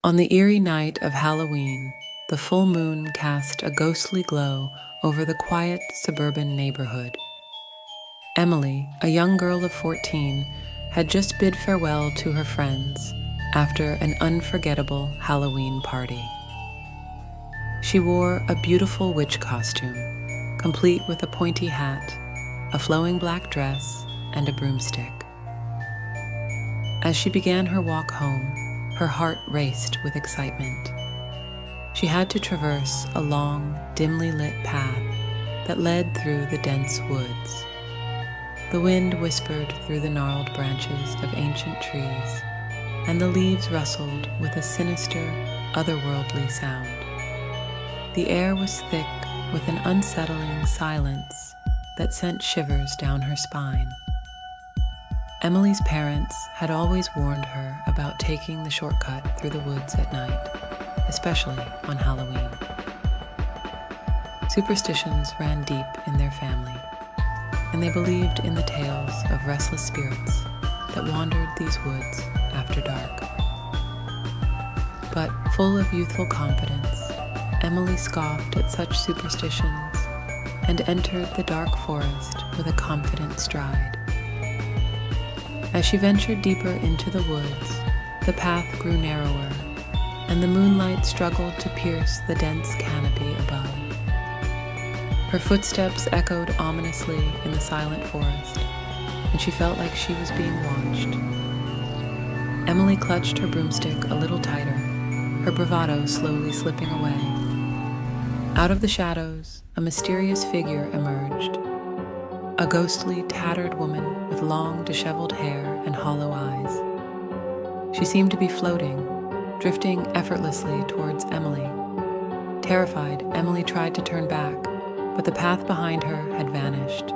On the eerie night of Halloween, the full moon cast a ghostly glow over the quiet suburban neighborhood. Emily, a young girl of 14, had just bid farewell to her friends after an unforgettable Halloween party. She wore a beautiful witch costume, complete with a pointy hat, a flowing black dress, and a broomstick. As she began her walk home, her heart raced with excitement. She had to traverse a long, dimly lit path that led through the dense woods. The wind whispered through the gnarled branches of ancient trees, and the leaves rustled with a sinister, otherworldly sound. The air was thick with an unsettling silence that sent shivers down her spine. Emily's parents had always warned her about taking the shortcut through the woods at night, especially on Halloween. Superstitions ran deep in their family, and they believed in the tales of restless spirits that wandered these woods after dark. But full of youthful confidence, Emily scoffed at such superstitions and entered the dark forest with a confident stride. As she ventured deeper into the woods, the path grew narrower, and the moonlight struggled to pierce the dense canopy above. Her footsteps echoed ominously in the silent forest, and she felt like she was being watched. Emily clutched her broomstick a little tighter, her bravado slowly slipping away. Out of the shadows, a mysterious figure emerged. A ghostly, tattered woman with long, disheveled hair and hollow eyes. She seemed to be floating, drifting effortlessly towards Emily. Terrified, Emily tried to turn back, but the path behind her had vanished.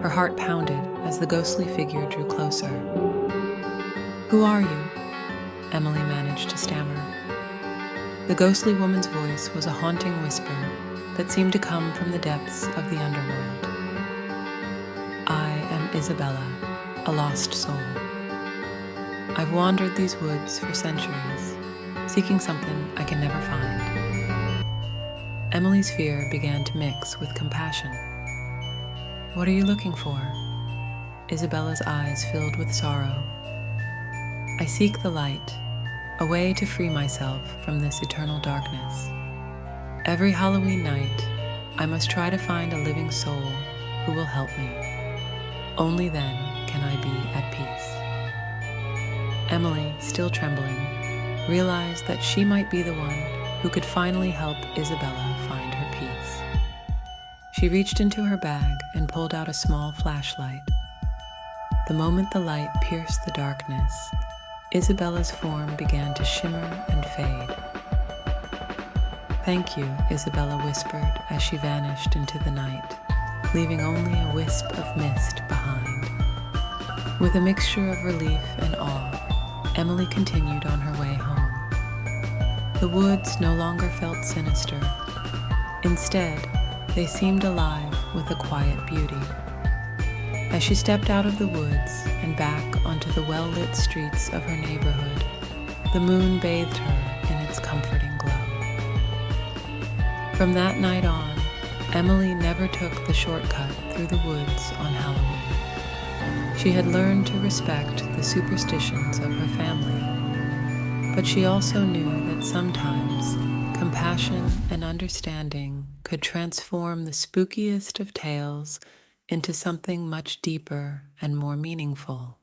Her heart pounded as the ghostly figure drew closer. "Who are you?" Emily managed to stammer. The ghostly woman's voice was a haunting whisper that seemed to come from the depths of the underworld. "I am Isabella, a lost soul. I've wandered these woods for centuries, seeking something I can never find." Emily's fear began to mix with compassion. "What are you looking for?" Isabella's eyes filled with sorrow. "I seek the light, a way to free myself from this eternal darkness. Every Halloween night, I must try to find a living soul who will help me. Only then can I be at peace." Emily, still trembling, realized that she might be the one who could finally help Isabella find her peace. She reached into her bag and pulled out a small flashlight. The moment the light pierced the darkness, Isabella's form began to shimmer and fade. "Thank you," Isabella whispered as she vanished into the night, leaving only a wisp of mist behind. With a mixture of relief and awe, Emily continued on her way home. The woods no longer felt sinister. Instead, they seemed alive with a quiet beauty. As she stepped out of the woods and back onto the well-lit streets of her neighborhood, the moon bathed her in its comforting glow. From that night on, Emily never took the shortcut through the woods on Halloween. She had learned to respect the superstitions of her family, but she also knew that sometimes compassion and understanding could transform the spookiest of tales into something much deeper and more meaningful.